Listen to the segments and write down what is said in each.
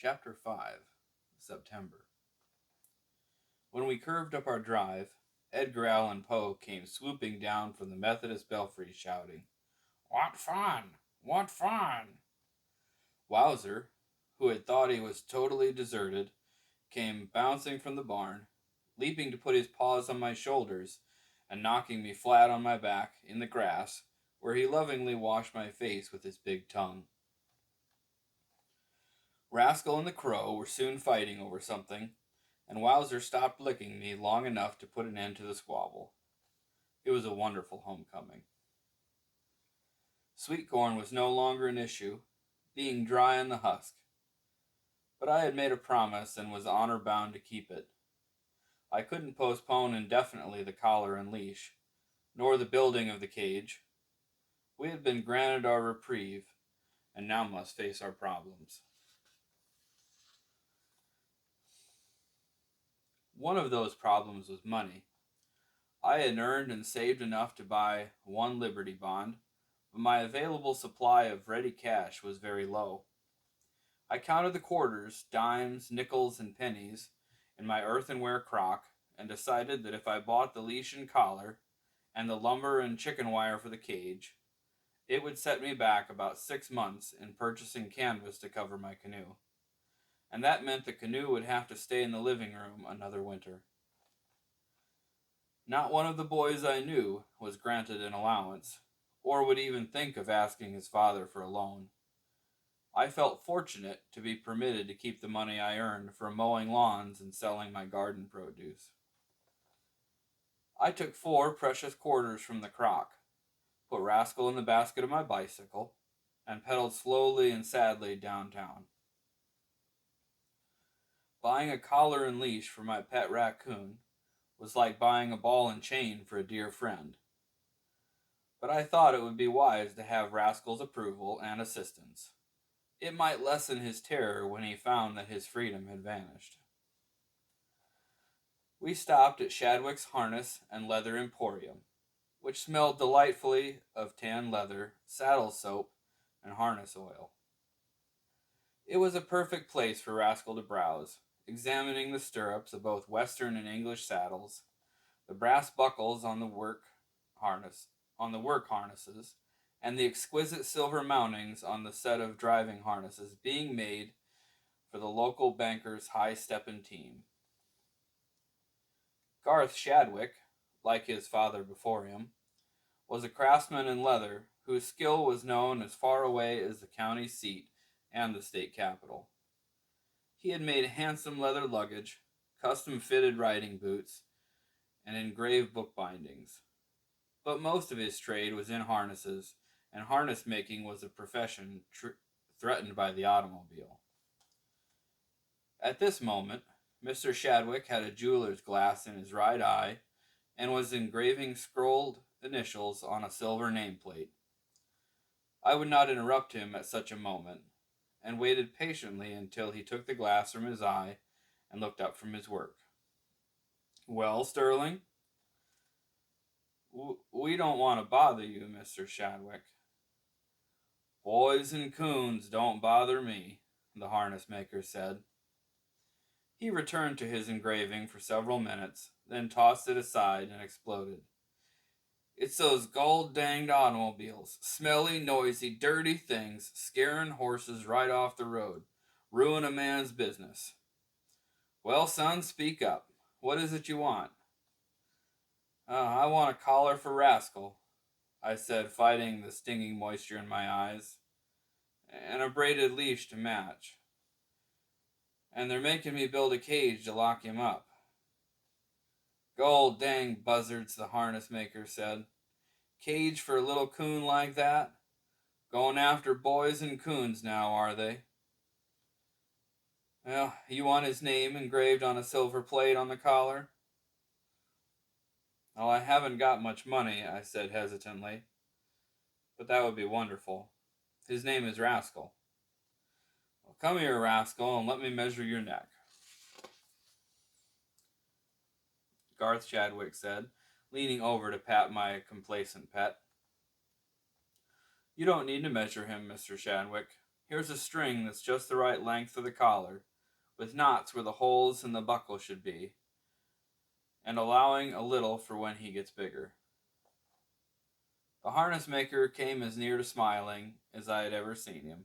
Chapter 5, September. When we curved up our drive, Edgar Allan Poe came swooping down from the Methodist belfry shouting, "What fun! What fun!" Wowzer, who had thought he was totally deserted, came bouncing from the barn, leaping to put his paws on my shoulders and knocking me flat on my back in the grass, where he lovingly washed my face with his big tongue. Rascal and the Crow were soon fighting over something, and Wowzer stopped licking me long enough to put an end to the squabble. It was a wonderful homecoming. Sweet corn was no longer an issue, being dry on the husk, but I had made a promise and was honor bound to keep it. I couldn't postpone indefinitely the collar and leash, nor the building of the cage. We had been granted our reprieve, and now must face our problems. One of those problems was money. I had earned and saved enough to buy one Liberty bond, but my available supply of ready cash was very low. I counted the quarters, dimes, nickels, and pennies in my earthenware crock and decided that if I bought the leash and collar and the lumber and chicken wire for the cage, it would set me back about 6 months in purchasing canvas to cover my canoe. And that meant the canoe would have to stay in the living room another winter. Not one of the boys I knew was granted an allowance, or would even think of asking his father for a loan. I felt fortunate to be permitted to keep the money I earned for mowing lawns and selling my garden produce. I took 4 precious quarters from the crock, put Rascal in the basket of my bicycle, and pedaled slowly and sadly downtown. Buying a collar and leash for my pet raccoon was like buying a ball and chain for a dear friend. But I thought it would be wise to have Rascal's approval and assistance. It might lessen his terror when he found that his freedom had vanished. We stopped at Shadwick's Harness and Leather Emporium, which smelled delightfully of tan leather, saddle soap, and harness oil. It was a perfect place for Rascal to browse, examining the stirrups of both Western and English saddles, the brass buckles on the work harnesses, and the exquisite silver mountings on the set of driving harnesses being made for the local banker's high-steppin' team. Garth Shadwick, like his father before him, was a craftsman in leather whose skill was known as far away as the county seat and the state capital. He had made handsome leather luggage, custom-fitted riding boots, and engraved bookbindings. But most of his trade was in harnesses, and harness making was a profession threatened by the automobile. At this moment, Mr. Shadwick had a jeweler's glass in his right eye and was engraving scrolled initials on a silver nameplate. I would not interrupt him at such a moment, and waited patiently until he took the glass from his eye and looked up from his work. "Well, Sterling?" "We don't want to bother you, Mr. Shadwick." "Boys and coons don't bother me," the harness maker said. He returned to his engraving for several minutes, then tossed it aside and exploded. "It's those gold-danged automobiles. Smelly, noisy, dirty things, scaring horses right off the road. Ruin a man's business." "Well, son, speak up. What is it you want?" "I want a collar for Rascal," I said, fighting the stinging moisture in my eyes, "and a braided leash to match. And they're making me build a cage to lock him up." "Gold dang buzzards," the harness maker said. "Cage for a little coon like that? Going after boys and coons now, are they?" "Well, you want his name engraved on a silver plate on the collar?" "Well, I haven't got much money," I said hesitantly, "but that would be wonderful. His name is Rascal." "Well, come here, Rascal, and let me measure your neck," Garth Chadwick said, leaning over to pat my complacent pet. "You don't need to measure him, Mr. Chadwick. Here's a string that's just the right length for the collar, with knots where the holes in the buckle should be, and allowing a little for when he gets bigger. The harness maker came as near to smiling as I had ever seen him.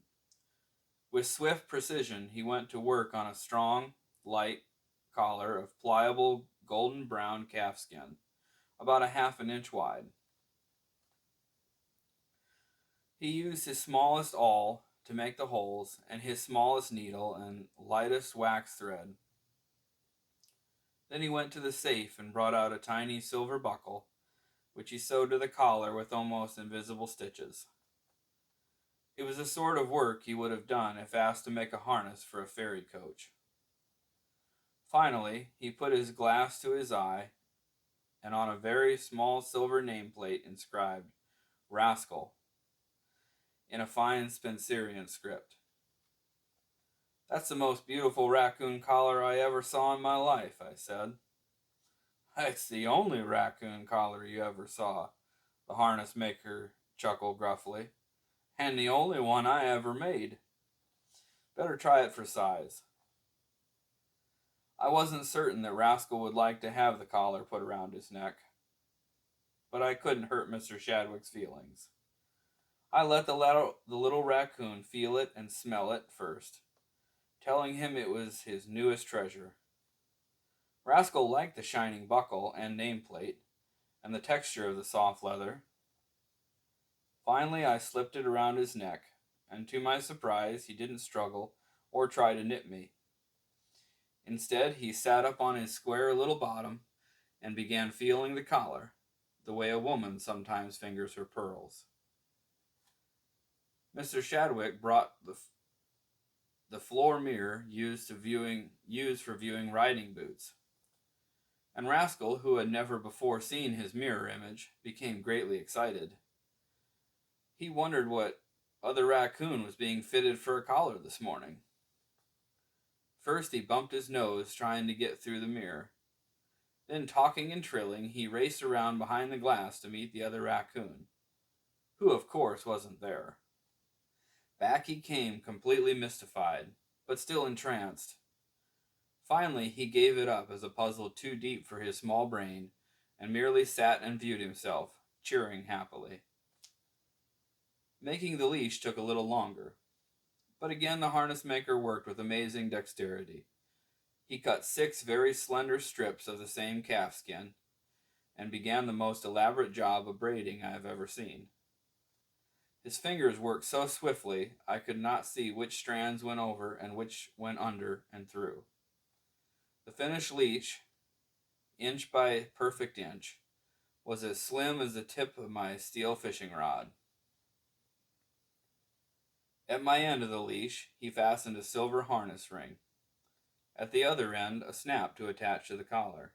With swift precision, he went to work on a strong, light collar of pliable golden brown calfskin, about a half an inch wide. He used his smallest awl to make the holes, and his smallest needle and lightest wax thread. Then he went to the safe and brought out a tiny silver buckle, which he sewed to the collar with almost invisible stitches. It was the sort of work he would have done if asked to make a harness for a ferry coach. Finally, he put his glass to his eye, and on a very small silver nameplate inscribed Rascal in a fine Spencerian script. "That's the most beautiful raccoon collar I ever saw in my life," I said. "It's the only raccoon collar you ever saw," the harness maker chuckled gruffly, "and the only one I ever made. Better try it for size." I wasn't certain that Rascal would like to have the collar put around his neck, but I couldn't hurt Mr. Shadwick's feelings. I let the little raccoon feel it and smell it first, telling him it was his newest treasure. Rascal liked the shining buckle and nameplate, and the texture of the soft leather. Finally, I slipped it around his neck, and to my surprise, he didn't struggle or try to nip me. Instead, he sat up on his square little bottom and began feeling the collar, the way a woman sometimes fingers her pearls. Mr. Shadwick brought the floor mirror used for viewing riding boots, and Rascal, who had never before seen his mirror image, became greatly excited. He wondered what other raccoon was being fitted for a collar this morning. First he bumped his nose trying to get through the mirror. Then, talking and trilling, he raced around behind the glass to meet the other raccoon, who of course wasn't there. Back he came, completely mystified, but still entranced. Finally, he gave it up as a puzzle too deep for his small brain, and merely sat and viewed himself, cheering happily. Making the leash took a little longer, but again the harness maker worked with amazing dexterity. He cut 6 very slender strips of the same calfskin, and began the most elaborate job of braiding I have ever seen. His fingers worked so swiftly I could not see which strands went over and which went under and through. The finished leash, inch by perfect inch, was as slim as the tip of my steel fishing rod. At my end of the leash, he fastened a silver harness ring. At the other end, a snap to attach to the collar.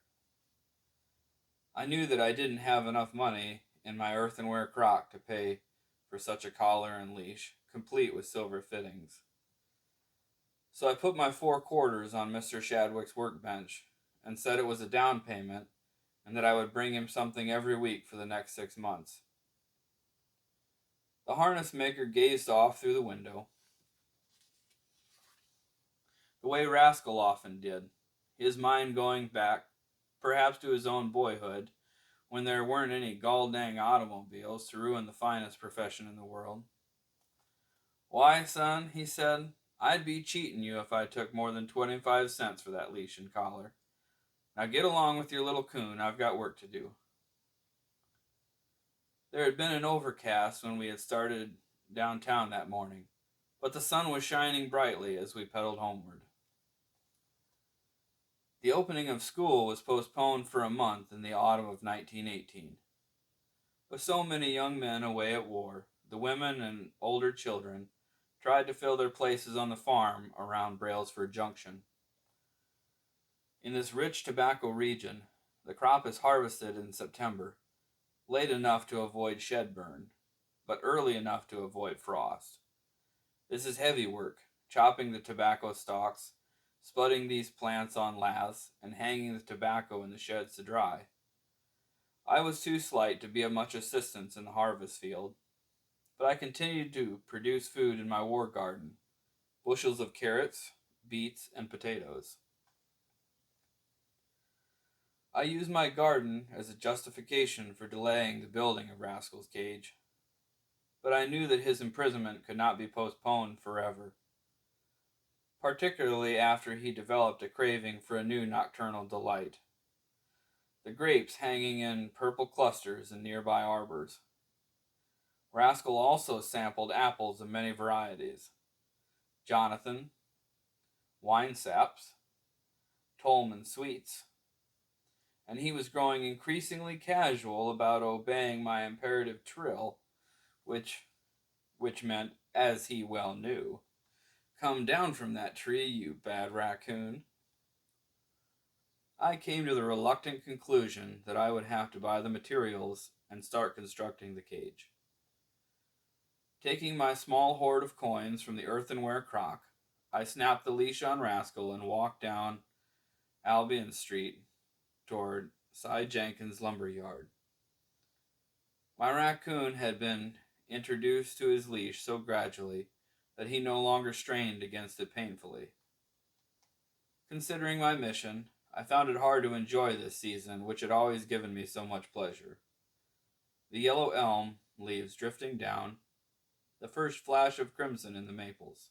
I knew that I didn't have enough money in my earthenware crock to pay for such a collar and leash, complete with silver fittings. So I put my 4 quarters on Mr. Shadwick's workbench and said it was a down payment and that I would bring him something every week for the next 6 months. The harness maker gazed off through the window, the way Rascal often did, his mind going back, perhaps to his own boyhood, when there weren't any gall-dang automobiles to ruin the finest profession in the world. "Why, son," he said, "I'd be cheating you if I took more than 25 cents for that leash and collar. Now get along with your little coon, I've got work to do." There had been an overcast when we had started downtown that morning, but the sun was shining brightly as we pedaled homeward. The opening of school was postponed for a month in the autumn of 1918. With so many young men away at war, the women and older children tried to fill their places on the farm around Brailsford Junction. In this rich tobacco region, the crop is harvested in September, late enough to avoid shed burn, but early enough to avoid frost. This is heavy work, chopping the tobacco stalks, spudding these plants on laths, and hanging the tobacco in the sheds to dry. I was too slight to be of much assistance in the harvest field, but I continued to produce food in my war garden, bushels of carrots, beets, and potatoes. I used my garden as a justification for delaying the building of Rascal's cage, but I knew that his imprisonment could not be postponed forever, particularly after he developed a craving for a new nocturnal delight. The grapes hanging in purple clusters in nearby arbors. Rascal also sampled apples of many varieties: Jonathan, winesaps, Tolman sweets, and he was growing increasingly casual about obeying my imperative trill, which meant, as he well knew, "Come down from that tree, you bad raccoon." I came to the reluctant conclusion that I would have to buy the materials and start constructing the cage. Taking my small hoard of coins from the earthenware crock, I snapped the leash on Rascal and walked down Albion Street toward Cy Jenkins' lumber yard. My raccoon had been introduced to his leash so gradually that he no longer strained against it painfully. Considering my mission, I found it hard to enjoy this season, which had always given me so much pleasure. The yellow elm leaves drifting down, the first flash of crimson in the maples.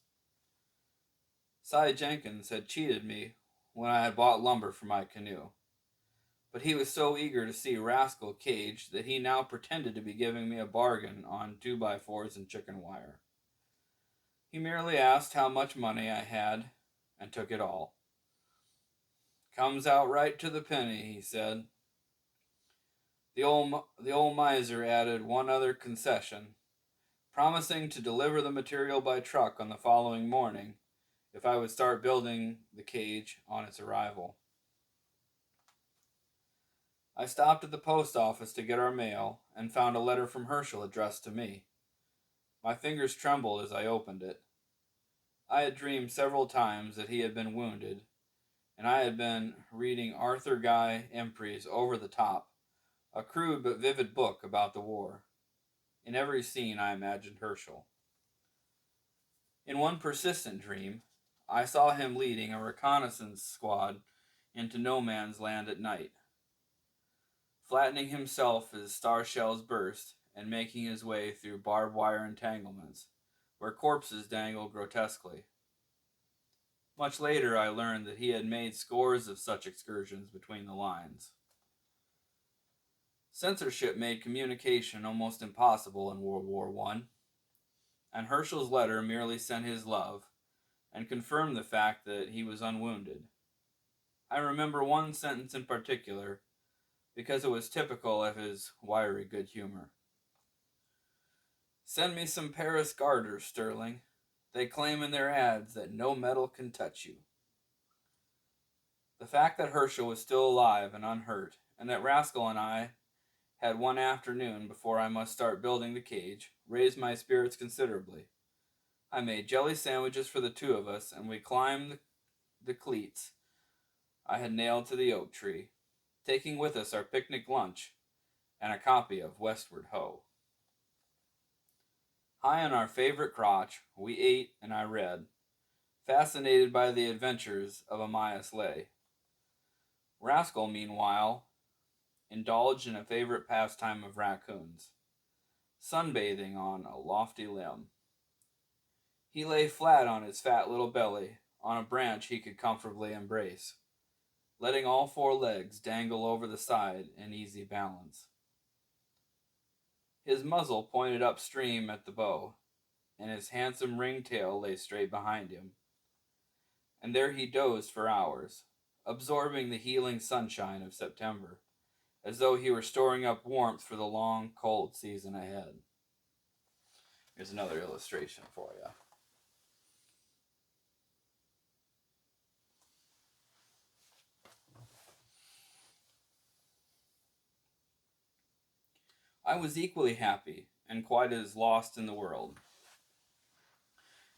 Cy Jenkins had cheated me when I had bought lumber for my canoe, but he was so eager to see Rascal caged that he now pretended to be giving me a bargain on 2x4s and chicken wire. He merely asked how much money I had and took it all. "Comes out right to the penny," he said. The old miser added one other concession, promising to deliver the material by truck on the following morning if I would start building the cage on its arrival. I stopped at the post office to get our mail and found a letter from Herschel addressed to me. My fingers trembled as I opened it. I had dreamed several times that he had been wounded, and I had been reading Arthur Guy Emprey's Over the Top, a crude but vivid book about the war. In every scene I imagined Herschel. In one persistent dream, I saw him leading a reconnaissance squad into no man's land at night, flattening himself as star shells burst and making his way through barbed wire entanglements where corpses dangle grotesquely. Much later I learned that he had made scores of such excursions between the lines. Censorship made communication almost impossible in World War I, and Herschel's letter merely sent his love and confirmed the fact that he was unwounded. I remember one sentence in particular because it was typical of his wiry good humor. "Send me some Paris garters, Sterling. They claim in their ads that no metal can touch you." The fact that Herschel was still alive and unhurt, and that Rascal and I had one afternoon before I must start building the cage, raised my spirits considerably. I made jelly sandwiches for the two of us, and we climbed the cleats I had nailed to the oak tree, taking with us our picnic lunch and a copy of Westward Ho. High on our favorite crotch, we ate and I read, fascinated by the adventures of Amias Leigh. Rascal, meanwhile, indulged in a favorite pastime of raccoons, sunbathing on a lofty limb. He lay flat on his fat little belly on a branch he could comfortably embrace, letting all four legs dangle over the side in easy balance. His muzzle pointed upstream at the bow, and his handsome ringtail lay straight behind him. And there he dozed for hours, absorbing the healing sunshine of September, as though he were storing up warmth for the long, cold season ahead. Here's another illustration for you. I was equally happy and quite as lost in the world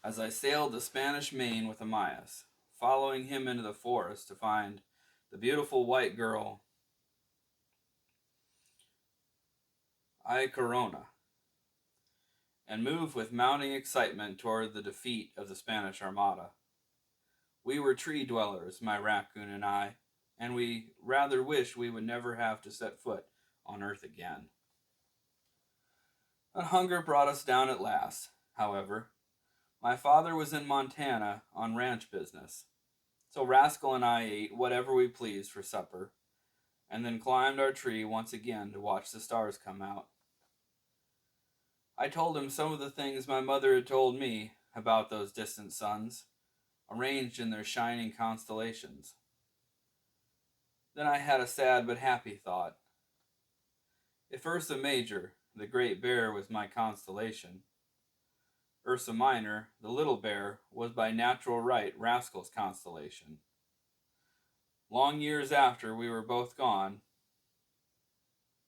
as I sailed the Spanish Main with Amias, following him into the forest to find the beautiful white girl, I Corona, and moved with mounting excitement toward the defeat of the Spanish Armada. We were tree dwellers, my raccoon and I, and we rather wished we would never have to set foot on earth again. But hunger brought us down at last, however. My father was in Montana on ranch business, so Rascal and I ate whatever we pleased for supper, and then climbed our tree once again to watch the stars come out. I told him some of the things my mother had told me about those distant suns, arranged in their shining constellations. Then I had a sad but happy thought. If Ursa Major, the Great Bear, was my constellation, Ursa Minor, the Little Bear, was by natural right Rascal's constellation. Long years after we were both gone,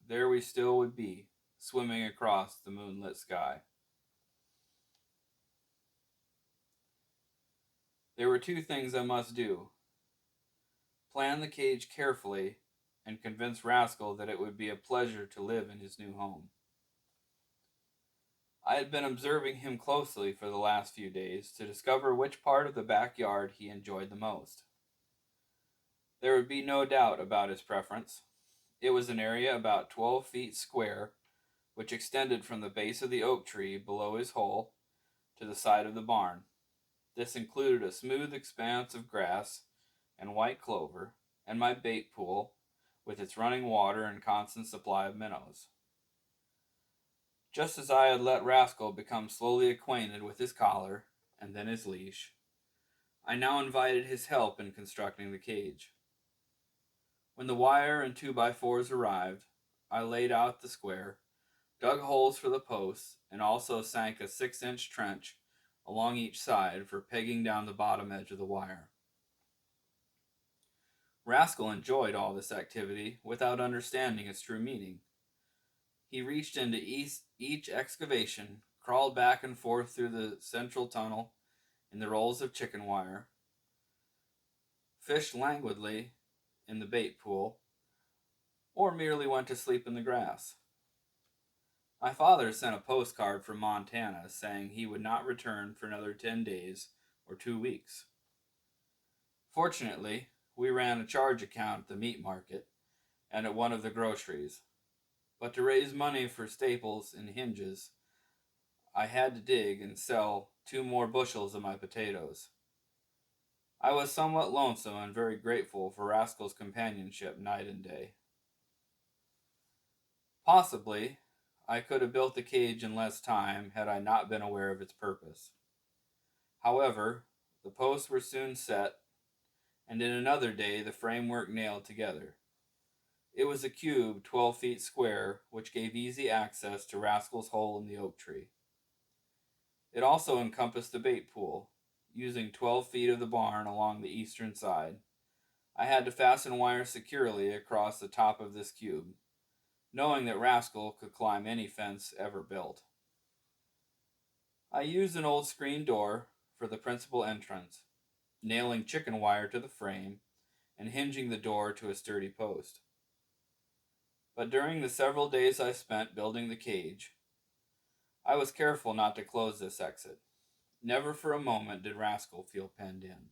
there we still would be, swimming across the moonlit sky. There were two things I must do: plan the cage carefully and convince Rascal that it would be a pleasure to live in his new home. I had been observing him closely for the last few days to discover which part of the backyard he enjoyed the most. There would be no doubt about his preference. It was an area about 12 feet square, which extended from the base of the oak tree below his hole to the side of the barn. This included a smooth expanse of grass and white clover, and my bait pool, with its running water and constant supply of minnows. Just as I had let Rascal become slowly acquainted with his collar, and then his leash, I now invited his help in constructing the cage. When the wire and 2x4s arrived, I laid out the square, dug holes for the posts, and also sank a 6-inch trench along each side for pegging down the bottom edge of the wire. Rascal enjoyed all this activity without understanding its true meaning. He reached into each excavation, crawled back and forth through the central tunnel in the rolls of chicken wire, fished languidly in the bait pool, or merely went to sleep in the grass. My father sent a postcard from Montana saying he would not return for another 10 days or 2 weeks. Fortunately, we ran a charge account at the meat market and at one of the groceries. But to raise money for staples and hinges, I had to dig and sell 2 more bushels of my potatoes. I was somewhat lonesome and very grateful for Rascal's companionship night and day. Possibly, I could have built the cage in less time had I not been aware of its purpose. However, the posts were soon set, and in another day the framework nailed together. It was a cube 12 feet square, which gave easy access to Rascal's hole in the oak tree. It also encompassed the bait pool, using 12 feet of the barn along the eastern side. I had to fasten wire securely across the top of this cube, knowing that Rascal could climb any fence ever built. I used an old screen door for the principal entrance, nailing chicken wire to the frame and hinging the door to a sturdy post. But during the several days I spent building the cage, I was careful not to close this exit. Never for a moment did Rascal feel penned in.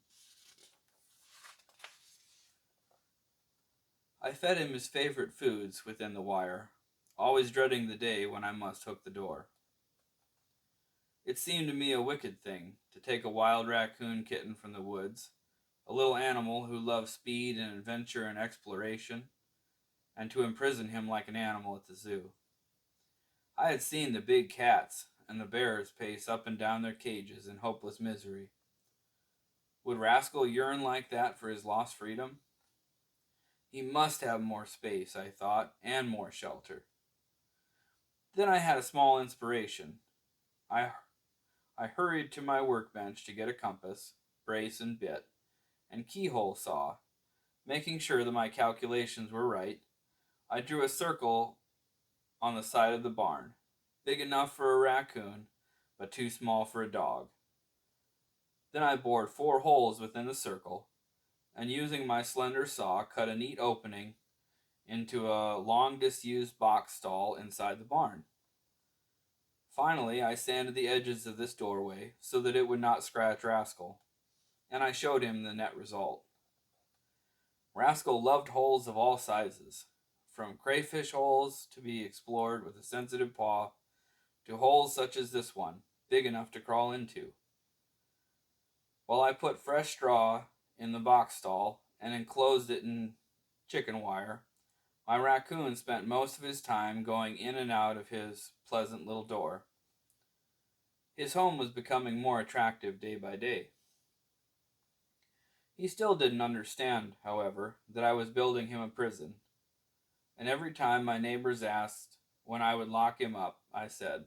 I fed him his favorite foods within the wire, always dreading the day when I must hook the door. It seemed to me a wicked thing to take a wild raccoon kitten from the woods, a little animal who loved speed and adventure and exploration, and to imprison him like an animal at the zoo. I had seen the big cats and the bears pace up and down their cages in hopeless misery. Would Rascal yearn like that for his lost freedom? He must have more space, I thought, and more shelter. Then I had a small inspiration. I hurried to my workbench to get a compass, brace and bit, and keyhole saw. Making sure that my calculations were right, I drew a circle on the side of the barn, big enough for a raccoon, but too small for a dog. Then I bored 4 holes within the circle, and using my slender saw, cut a neat opening into a long disused box stall inside the barn. Finally, I sanded the edges of this doorway so that it would not scratch Rascal, and I showed him the net result. Rascal loved holes of all sizes, from crayfish holes to be explored with a sensitive paw, to holes such as this one, big enough to crawl into. While I put fresh straw in the box stall and enclosed it in chicken wire, my raccoon spent most of his time going in and out of his pleasant little door. His home was becoming more attractive day by day. He still didn't understand, however, that I was building him a prison, and every time my neighbors asked when I would lock him up, I said,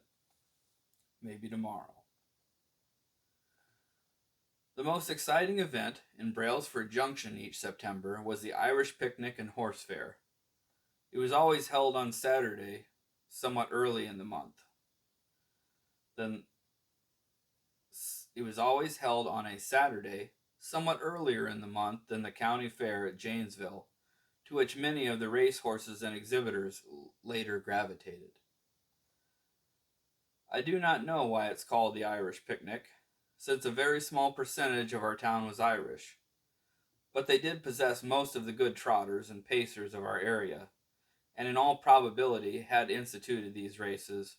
maybe tomorrow. The most exciting event in Brailsford Junction each September was the Irish picnic and horse fair. It was always held on Saturday, somewhat early in the month. Then it was always held on a Saturday, somewhat earlier in the month than the county fair at Janesville, to which many of the race horses and exhibitors later gravitated. I do not know why it's called the Irish picnic, since a very small percentage of our town was Irish, but they did possess most of the good trotters and pacers of our area, and in all probability had instituted these races,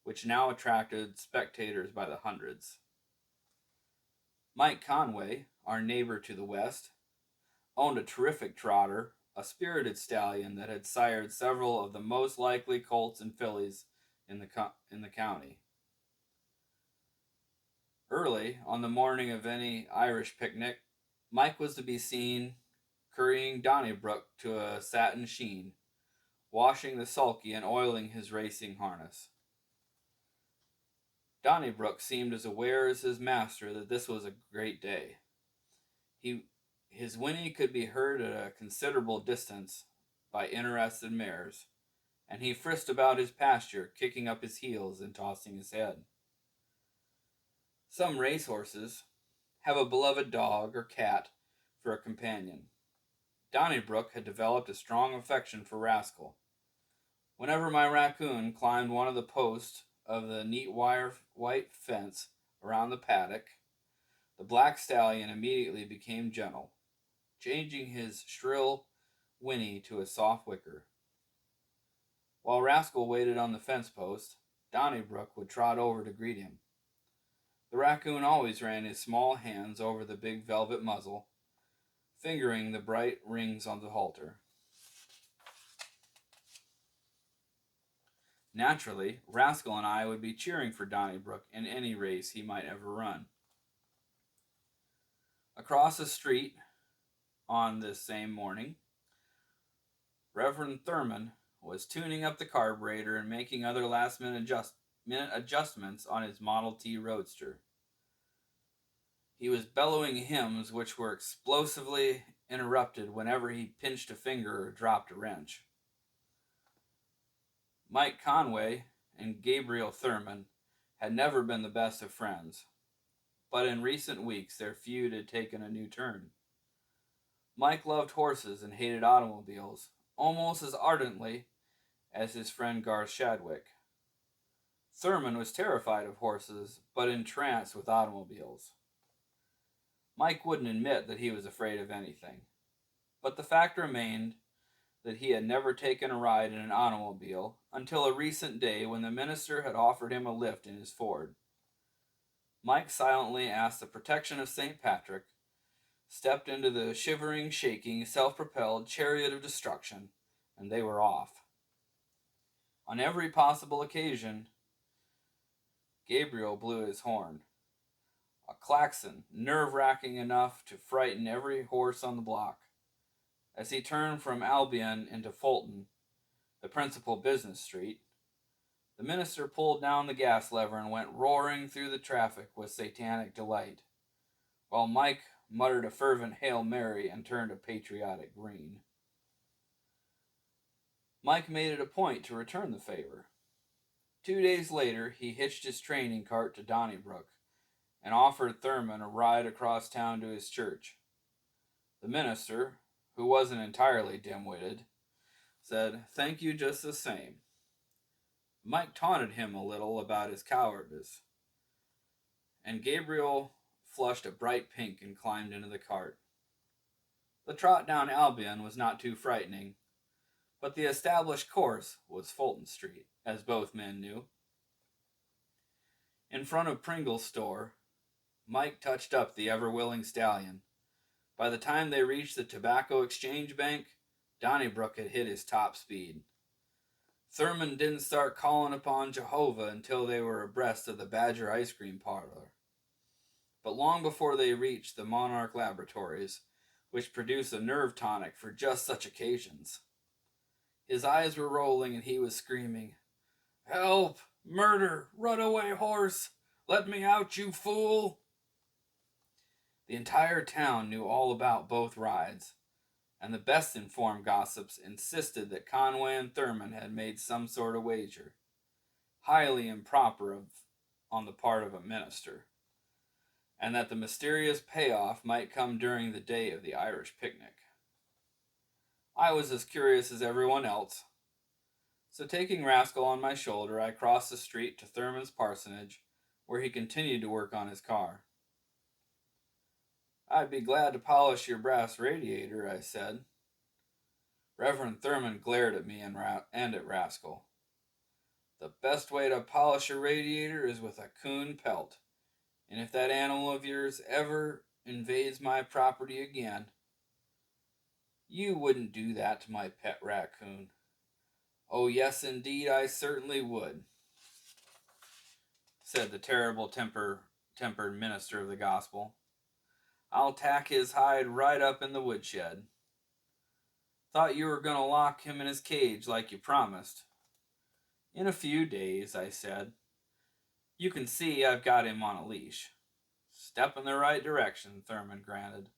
which now attracted spectators by the hundreds. Mike Conway, our neighbor to the west, owned a terrific trotter, a spirited stallion that had sired several of the most likely colts and fillies in the county. Early on the morning of any Irish picnic, Mike was to be seen currying Donnybrook to a satin sheen, washing the sulky and oiling his racing harness. Donnybrook seemed as aware as his master that this was a great day. His whinny could be heard at a considerable distance by interested mares, and he frisked about his pasture, kicking up his heels and tossing his head. Some racehorses have a beloved dog or cat for a companion. Donnybrook had developed a strong affection for Rascal. Whenever my raccoon climbed one of the posts of the neat wire white fence around the paddock, the black stallion immediately became gentle, changing his shrill whinny to a soft whicker. While Rascal waited on the fence post, Donnybrook would trot over to greet him. The raccoon always ran his small hands over the big velvet muzzle, fingering the bright rings on the halter. Naturally, Rascal and I would be cheering for Donnybrook in any race he might ever run. Across the street, on this same morning, Reverend Thurman was tuning up the carburetor and making other last-minute adjustments on his Model T Roadster. He was bellowing hymns which were explosively interrupted whenever he pinched a finger or dropped a wrench. Mike Conway and Gabriel Thurman had never been the best of friends, but in recent weeks their feud had taken a new turn. Mike loved horses and hated automobiles almost as ardently as his friend Garth Shadwick. Thurman was terrified of horses, but entranced with automobiles. Mike wouldn't admit that he was afraid of anything, but the fact remained that he had never taken a ride in an automobile until a recent day when the minister had offered him a lift in his Ford. Mike silently asked the protection of St. Patrick, stepped into the shivering, shaking, self-propelled chariot of destruction, and they were off. On every possible occasion, Gabriel blew his horn, a klaxon nerve-wracking enough to frighten every horse on the block. As he turned from Albion into Fulton, the principal business street, the minister pulled down the gas lever and went roaring through the traffic with satanic delight, while Mike muttered a fervent Hail Mary and turned a patriotic green. Mike made it a point to return the favor. 2 days later, he hitched his training cart to Donnybrook and offered Thurman a ride across town to his church. The minister, who wasn't entirely dim-witted, said, "Thank you just the same." Mike taunted him a little about his cowardice, and Gabriel flushed a bright pink and climbed into the cart. The trot down Albion was not too frightening, but the established course was Fulton Street, as both men knew. In front of Pringle's store, Mike touched up the ever-willing stallion. By the time they reached the Tobacco Exchange Bank, Donnybrook had hit his top speed. Thurman didn't start calling upon Jehovah until they were abreast of the Badger ice cream parlor. But long before they reached the Monarch Laboratories, which produce a nerve tonic for just such occasions, his eyes were rolling and he was screaming, "Help! Murder! Runaway horse! Let me out, you fool!" The entire town knew all about both rides, and the best informed gossips insisted that Conway and Thurman had made some sort of wager, highly improper on the part of a minister, and that the mysterious payoff might come during the day of the Irish picnic. I was as curious as everyone else, so taking Rascal on my shoulder, I crossed the street to Thurman's parsonage, where he continued to work on his car. "I'd be glad to polish your brass radiator," I said. Reverend Thurman glared at me and at Rascal. "The best way to polish a radiator is with a coon pelt, and if that animal of yours ever invades my property again..." "You wouldn't do that to my pet raccoon." "Oh, yes, indeed, I certainly would," said the terrible tempered minister of the gospel. "I'll tack his hide right up in the woodshed." "Thought you were going to lock him in his cage like you promised." "In a few days," I said. "You can see I've got him on a leash." "Step in the right direction," Thurman granted.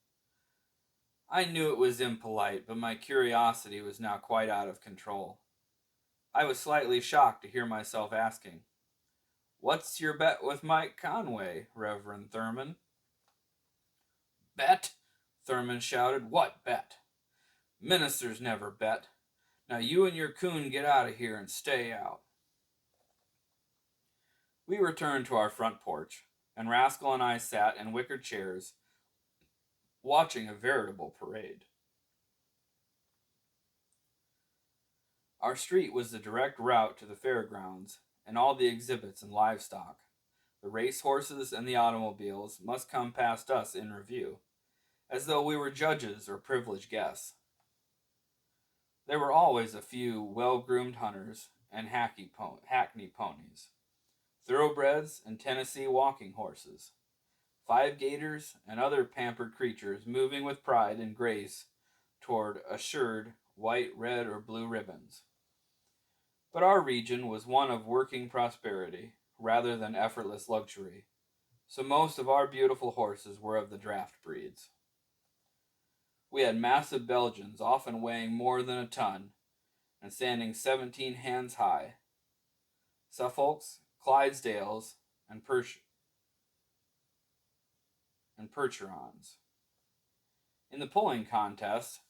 I knew it was impolite, but my curiosity was now quite out of control. I was slightly shocked to hear myself asking, "What's your bet with Mike Conway, Reverend Thurman?" "Bet?" Thurman shouted. "What bet? Ministers never bet. Now you and your coon get out of here and stay out." We returned to our front porch, and Rascal and I sat in wicker chairs, watching a veritable parade. Our street was the direct route to the fairgrounds and all the exhibits and livestock. The race horses and the automobiles must come past us in review, as though we were judges or privileged guests. There were always a few well-groomed hunters and hackney ponies, thoroughbreds and Tennessee walking horses, 5-gaiters and other pampered creatures moving with pride and grace toward assured white, red, or blue ribbons. But our region was one of working prosperity rather than effortless luxury, so most of our beautiful horses were of the draft breeds. We had massive Belgians, often weighing more than a ton and standing 17 hands high, Suffolks, Clydesdales, and Percherons. In the pulling contest,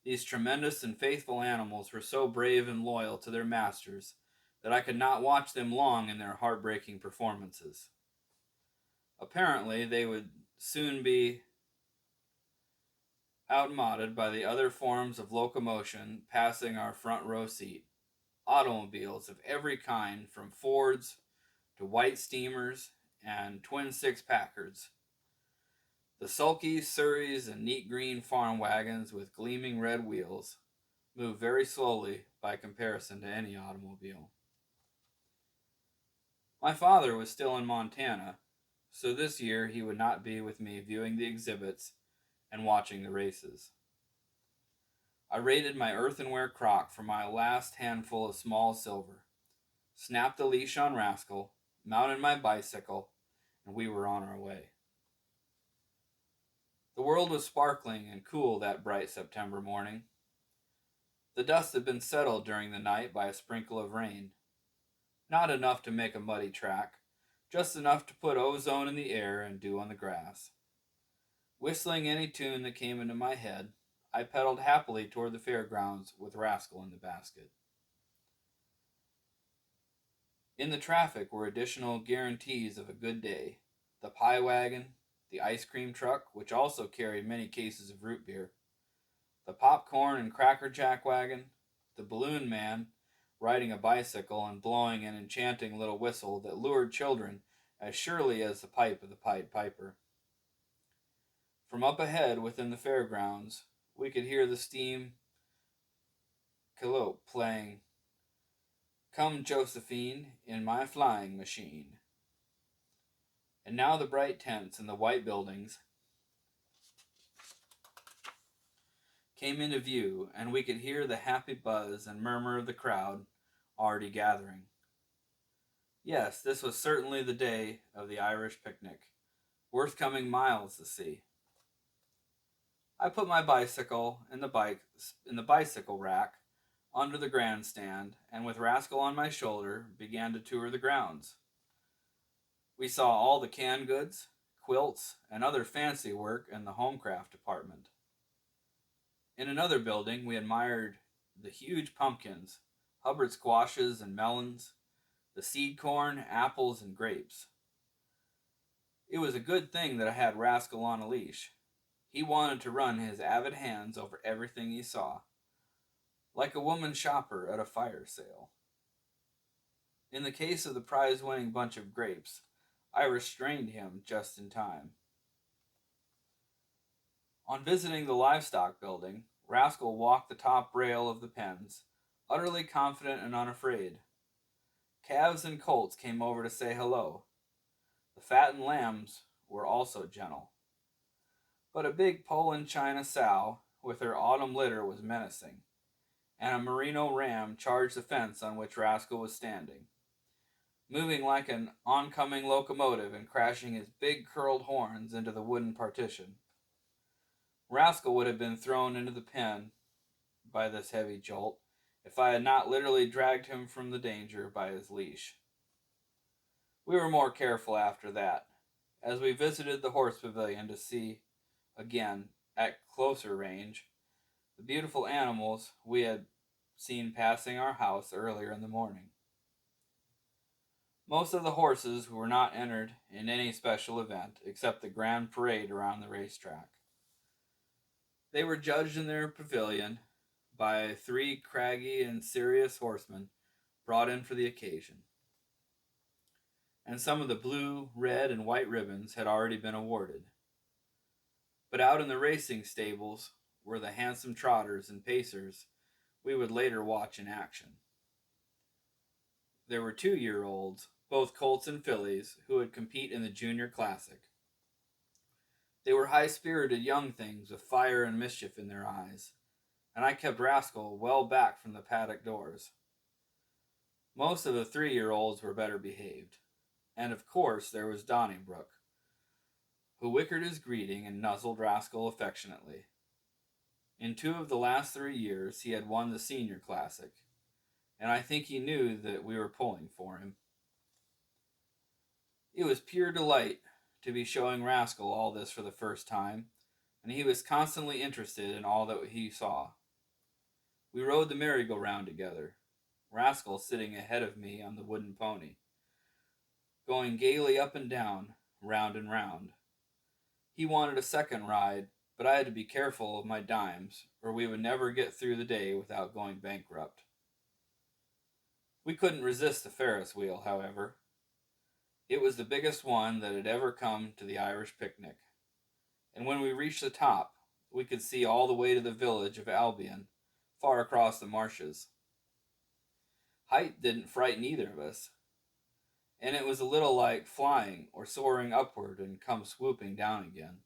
these tremendous and faithful animals were so brave and loyal to their masters that I could not watch them long in their heartbreaking performances. Apparently, they would soon be outmoded by the other forms of locomotion passing our front row seat. Automobiles of every kind, from Fords to white steamers and twin six-packards. The sulky Surreys and neat green farm wagons with gleaming red wheels moved very slowly by comparison to any automobile. My father was still in Montana, so this year he would not be with me viewing the exhibits and watching the races. I raided my earthenware crock for my last handful of small silver, snapped the leash on Rascal, mounted my bicycle, and we were on our way. The world was sparkling and cool that bright September morning. The dust had been settled during the night by a sprinkle of rain. Not enough to make a muddy track, just enough to put ozone in the air and dew on the grass. Whistling any tune that came into my head, I pedaled happily toward the fairgrounds with Rascal in the basket. In the traffic were additional guarantees of a good day: the pie wagon, the ice cream truck, which also carried many cases of root beer, the popcorn and cracker jack wagon, the balloon man riding a bicycle and blowing an enchanting little whistle that lured children as surely as the pipe of the Pied Piper. From up ahead within the fairgrounds, we could hear the steam calope playing "Come, Josephine, in my flying machine." And now the bright tents and the white buildings came into view, and we could hear the happy buzz and murmur of the crowd already gathering. Yes, this was certainly the day of the Irish picnic, worth coming miles to see. I put my bicycle in the bicycle rack under the grandstand, and with Rascal on my shoulder, began to tour the grounds. We saw all the canned goods, quilts, and other fancy work in the homecraft department. In another building, we admired the huge pumpkins, Hubbard squashes and melons, the seed corn, apples, and grapes. It was a good thing that I had Rascal on a leash. He wanted to run his avid hands over everything he saw, like a woman shopper at a fire sale. In the case of the prize-winning bunch of grapes, I restrained him just in time. On visiting the livestock building, Rascal walked the top rail of the pens, utterly confident and unafraid. Calves and colts came over to say hello. The fattened lambs were also gentle. But a big Poland China sow with her autumn litter was menacing, and a merino ram charged the fence on which Rascal was standing, moving like an oncoming locomotive and crashing his big curled horns into the wooden partition. Rascal would have been thrown into the pen by this heavy jolt if I had not literally dragged him from the danger by his leash. We were more careful after that, as we visited the horse pavilion to see, again, at closer range, the beautiful animals we had seen passing our house earlier in the morning. Most of the horses were not entered in any special event except the grand parade around the racetrack. They were judged in their pavilion by 3 craggy and serious horsemen brought in for the occasion, and some of the blue, red, and white ribbons had already been awarded. But out in the racing stables were the handsome trotters and pacers we would later watch in action. There were 2-year-olds, both colts and fillies, who would compete in the Junior Classic. They were high-spirited young things with fire and mischief in their eyes, and I kept Rascal well back from the paddock doors. Most of the 3-year-olds were better behaved, and of course there was Donnybrook, who wickered his greeting and nuzzled Rascal affectionately. In 2 of the last 3 years he had won the Senior Classic, and I think he knew that we were pulling for him. It was pure delight to be showing Rascal all this for the first time, and he was constantly interested in all that he saw. We rode the merry-go-round together, Rascal sitting ahead of me on the wooden pony, going gaily up and down, round and round. He wanted a second ride, but I had to be careful of my dimes, or we would never get through the day without going bankrupt. We couldn't resist the Ferris wheel, however. It was the biggest one that had ever come to the Irish picnic, and when we reached the top, we could see all the way to the village of Albion, far across the marshes. Height didn't frighten either of us, and it was a little like flying or soaring upward and come swooping down again.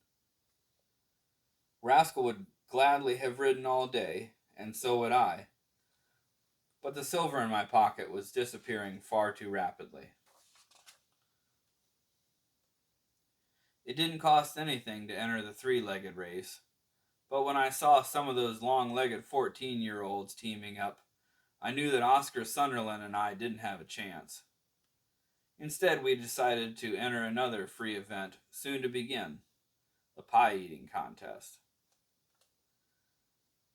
Rascal would gladly have ridden all day, and so would I, but the silver in my pocket was disappearing far too rapidly. It didn't cost anything to enter the 3-legged race, but when I saw some of those long-legged 14-year-olds teaming up, I knew that Oscar Sunderland and I didn't have a chance. Instead, we decided to enter another free event soon to begin, the pie-eating contest.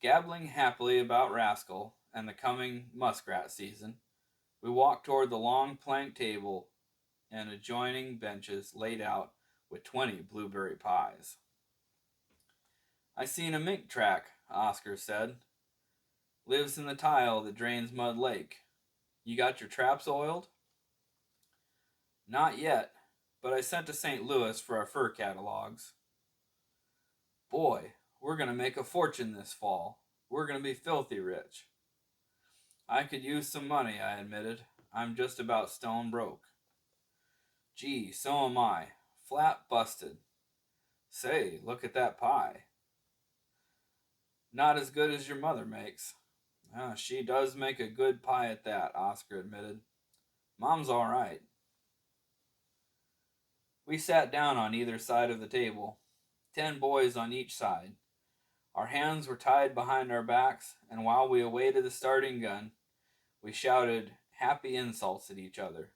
Gabbling happily about Rascal and the coming muskrat season, We walked toward the long plank table and adjoining benches laid out with 20 blueberry pies. "I seen a mink track," Oscar said. "Lives in the tile that drains Mud Lake. You got your traps oiled?" "Not yet, but I sent to St. Louis for our fur catalogs." "Boy, we're going to make a fortune this fall. We're going to be filthy rich." "I could use some money," I admitted. "I'm just about stone broke." "Gee, so am I. Flat busted. Say, look at that pie." "Not as good as your mother makes." She does make a good pie at that," Oscar admitted. "Mom's all right." We sat down on either side of the table, 10 boys on each side. Our hands were tied behind our backs, and while we awaited the starting gun, we shouted happy insults at each other.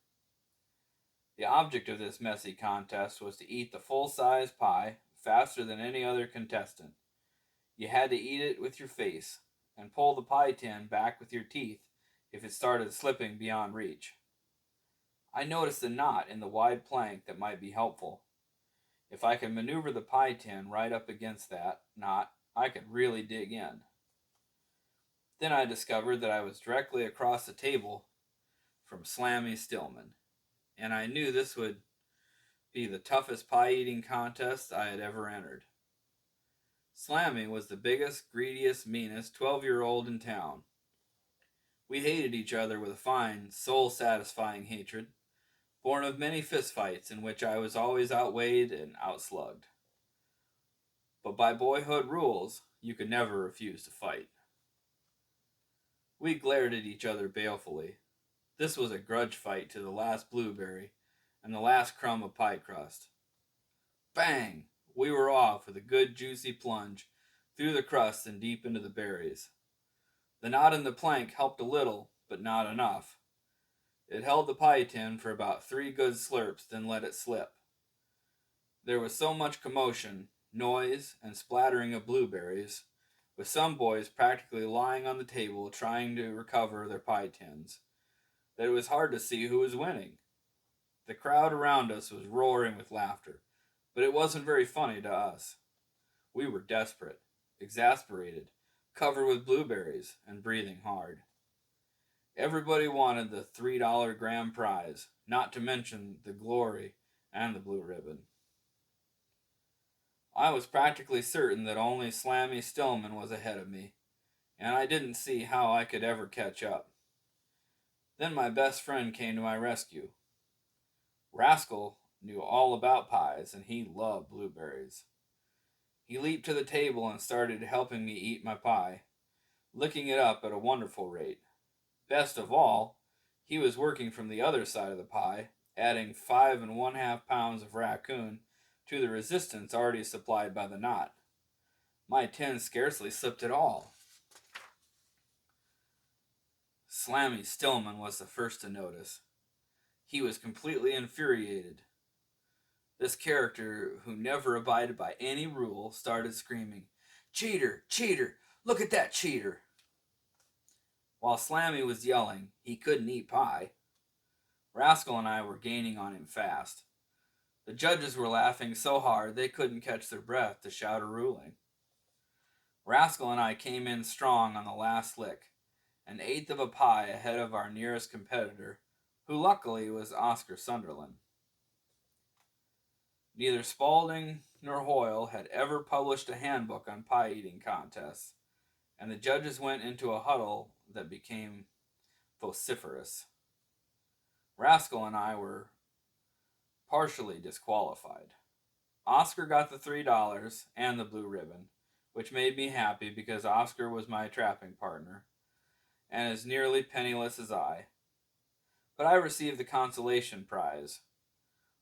The object of this messy contest was to eat the full-size pie faster than any other contestant. You had to eat it with your face, and pull the pie tin back with your teeth if it started slipping beyond reach. I noticed a knot in the wide plank that might be helpful. If I could maneuver the pie tin right up against that knot, I could really dig in. Then I discovered that I was directly across the table from Slammy Stillman, and I knew this would be the toughest pie-eating contest I had ever entered. Slammy was the biggest, greediest, meanest 12-year-old in town. We hated each other with a fine, soul-satisfying hatred, born of many fistfights in which I was always outweighed and outslugged. But by boyhood rules, you could never refuse to fight. We glared at each other balefully. This was a grudge fight to the last blueberry and the last crumb of pie crust. Bang! We were off with a good juicy plunge through the crust and deep into the berries. The knot in the plank helped a little, but not enough. It held the pie tin for about 3 good slurps, then let it slip. There was so much commotion, noise, and splattering of blueberries, with some boys practically lying on the table trying to recover their pie tins, that it was hard to see who was winning. The crowd around us was roaring with laughter, but it wasn't very funny to us. We were desperate, exasperated, covered with blueberries, and breathing hard. Everybody wanted the $3 grand prize, not to mention the glory and the blue ribbon. I was practically certain that only Slammy Stillman was ahead of me, and I didn't see how I could ever catch up. Then my best friend came to my rescue. Rascal knew all about pies, and he loved blueberries. He leaped to the table and started helping me eat my pie, licking it up at a wonderful rate. Best of all, he was working from the other side of the pie, adding 5½ pounds of raccoon to the resistance already supplied by the knot. My tin scarcely slipped at all. Slammy Stillman was the first to notice. He was completely infuriated. This character, who never abided by any rule, started screaming, "Cheater! Cheater! Look at that cheater!" While Slammy was yelling, he couldn't eat pie. Rascal and I were gaining on him fast. The judges were laughing so hard they couldn't catch their breath to shout a ruling. Rascal and I came in strong on the last lick, an eighth of a pie ahead of our nearest competitor, who luckily was Oscar Sunderland. Neither Spaulding nor Hoyle had ever published a handbook on pie-eating contests, and the judges went into a huddle that became vociferous. Rascal and I were partially disqualified. Oscar got the $3 and the blue ribbon, which made me happy because Oscar was my trapping partner, and as nearly penniless as I. But I received the consolation prize,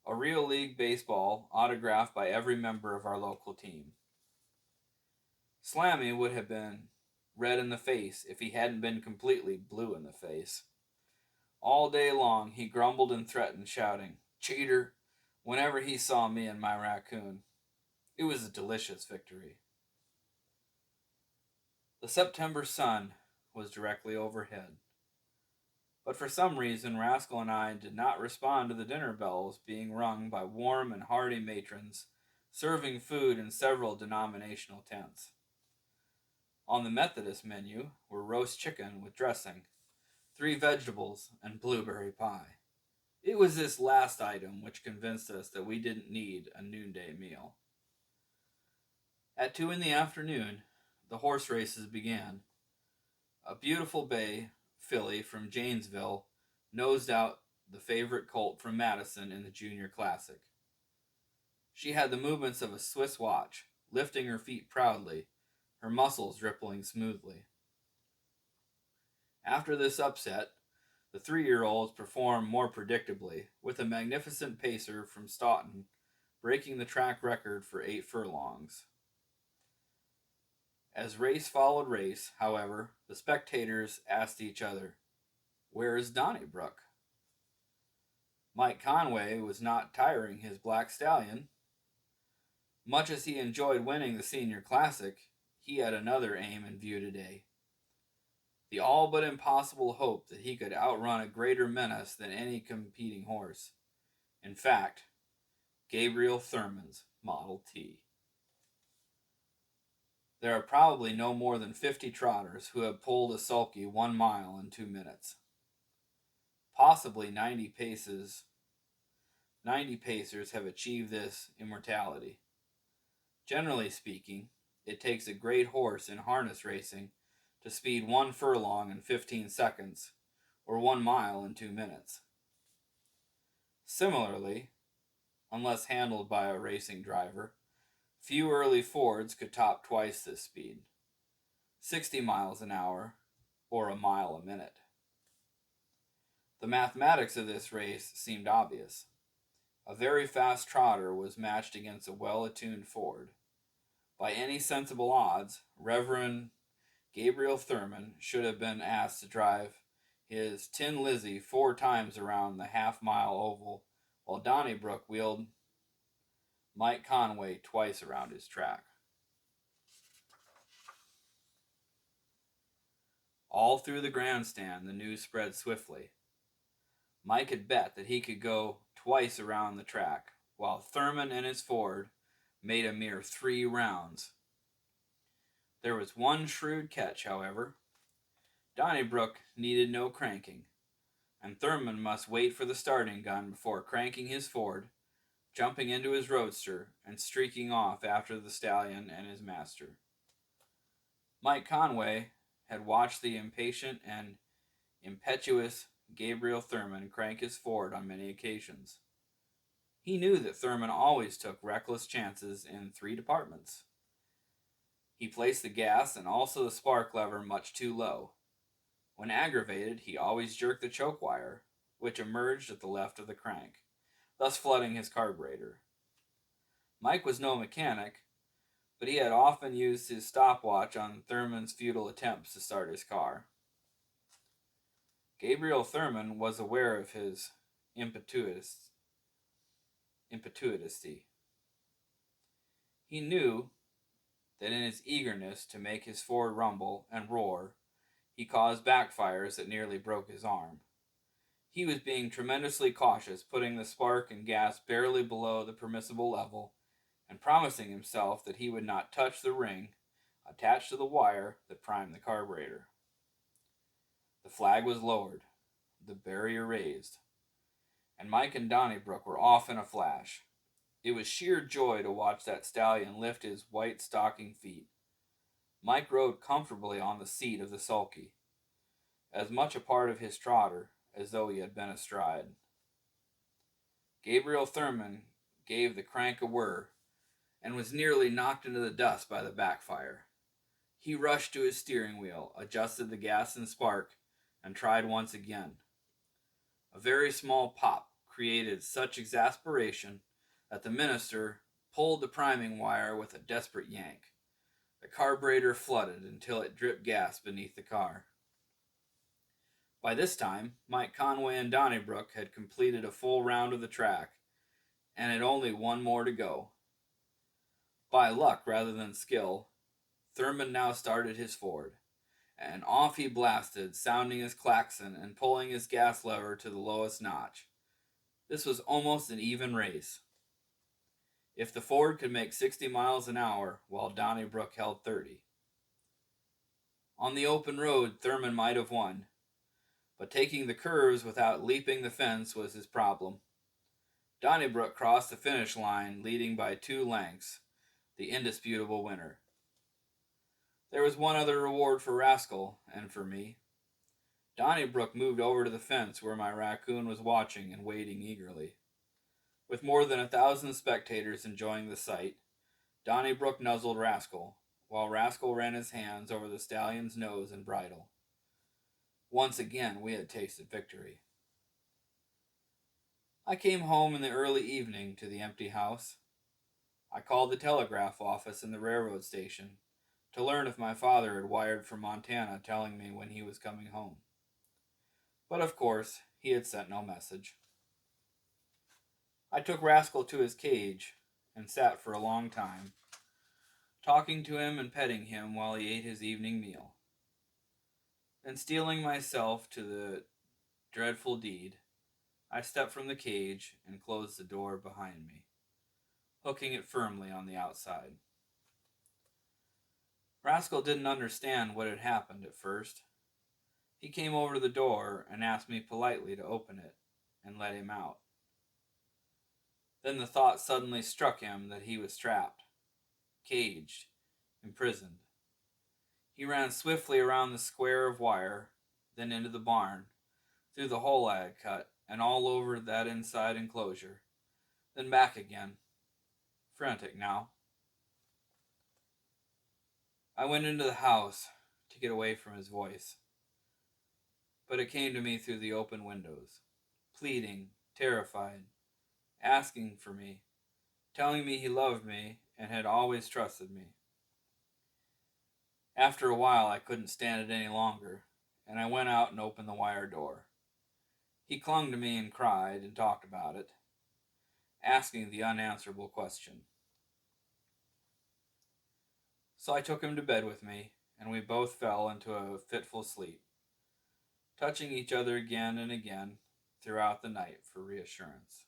a real league baseball autographed by every member of our local team. Slammy would have been red in the face if he hadn't been completely blue in the face. All day long he grumbled and threatened, shouting, "Cheater," whenever he saw me and my raccoon. It was a delicious victory. The September sun was directly overhead. But for some reason, Rascal and I did not respond to the dinner bells being rung by warm and hearty matrons serving food in several denominational tents. On the Methodist menu were roast chicken with dressing, 3 vegetables, and blueberry pie. It was this last item which convinced us that we didn't need a noonday meal. At 2 in the afternoon, the horse races began. A beautiful bay filly from Janesville nosed out the favorite colt from Madison in the Junior Classic. She had the movements of a Swiss watch, lifting her feet proudly, her muscles rippling smoothly. After this upset, the 3-year-olds performed more predictably, with a magnificent pacer from Stoughton breaking the track record for 8 furlongs. As race followed race, however, the spectators asked each other, "Where is Donnybrook?" Mike Conway was not tiring his black stallion. Much as he enjoyed winning the Senior Classic, he had another aim in view today. The all but impossible hope that he could outrun a greater menace than any competing horse. In fact, Gabriel Thurman's Model T. There are probably no more than 50 trotters who have pulled a sulky 1 mile in 2 minutes. Possibly 90 pacers have achieved this immortality. Generally speaking, it takes a great horse in harness racing to speed 1 furlong in 15 seconds, or 1 mile in 2 minutes. Similarly, unless handled by a racing driver, few early Fords could top twice this speed, 60 miles an hour, or a mile a minute. The mathematics of this race seemed obvious. A very fast trotter was matched against a well-attuned Ford. By any sensible odds, Reverend Gabriel Thurman should have been asked to drive his Tin Lizzie 4 times around the half-mile oval, while Donnybrook wheeled Mike Conway twice around his track. All through the grandstand, the news spread swiftly. Mike had bet that he could go twice around the track, while Thurman and his Ford made a mere 3 rounds. There was one shrewd catch, however. Donnybrook needed no cranking, and Thurman must wait for the starting gun before cranking his Ford, jumping into his roadster, and streaking off after the stallion and his master. Mike Conway had watched the impatient and impetuous Gabriel Thurman crank his Ford on many occasions. He knew that Thurman always took reckless chances in 3 departments. He placed the gas and also the spark lever much too low. When aggravated, he always jerked the choke wire, which emerged at the left of the crank, thus flooding his carburetor. Mike was no mechanic, but he had often used his stopwatch on Thurman's futile attempts to start his car. Gabriel Thurman was aware of his impetuosity. He knew that in his eagerness to make his Ford rumble and roar, he caused backfires that nearly broke his arm. He was being tremendously cautious, putting the spark and gas barely below the permissible level, and promising himself that he would not touch the ring attached to the wire that primed the carburetor. The flag was lowered, the barrier raised, and Mike and Donnybrook were off in a flash. It was sheer joy to watch that stallion lift his white stocking feet. Mike rode comfortably on the seat of the sulky, as much a part of his trotter as though he had been astride. Gabriel Thurman gave the crank a whir, and was nearly knocked into the dust by the backfire. He rushed to his steering wheel, adjusted the gas and spark, and tried once again. A very small pop created such exasperation that the minister pulled the priming wire with a desperate yank. The carburetor flooded until it dripped gas beneath the car. By this time, Mike Conway and Donnybrook had completed a full round of the track, and had only 1 more to go. By luck rather than skill, Thurman now started his Ford, and off he blasted, sounding his klaxon and pulling his gas lever to the lowest notch. This was almost an even race. If the Ford could make 60 miles an hour, while Donnybrook held 30. On the open road, Thurman might have won, but taking the curves without leaping the fence was his problem. Donnybrook crossed the finish line, leading by 2 lengths, the indisputable winner. There was one other reward for Rascal, and for me. Donnybrook moved over to the fence where my raccoon was watching and waiting eagerly. With more than 1,000 spectators enjoying the sight, Donnybrook nuzzled Rascal, while Rascal ran his hands over the stallion's nose and bridle. Once again, we had tasted victory. I came home in the early evening to the empty house. I called the telegraph office in the railroad station to learn if my father had wired from Montana telling me when he was coming home. But of course, he had sent no message. I took Rascal to his cage and sat for a long time, talking to him and petting him while he ate his evening meal. Then, steeling myself to the dreadful deed, I stepped from the cage and closed the door behind me, hooking it firmly on the outside. Rascal didn't understand what had happened at first. He came over to the door and asked me politely to open it and let him out. Then the thought suddenly struck him that he was trapped, caged, imprisoned. He ran swiftly around the square of wire, then into the barn, through the hole I had cut, and all over that inside enclosure, then back again, frantic now. I went into the house to get away from his voice, but it came to me through the open windows, pleading, terrified, asking for me, telling me he loved me and had always trusted me. After a while, I couldn't stand it any longer, and I went out and opened the wire door. He clung to me and cried and talked about it, asking the unanswerable question. So I took him to bed with me, and we both fell into a fitful sleep, touching each other again and again throughout the night for reassurance.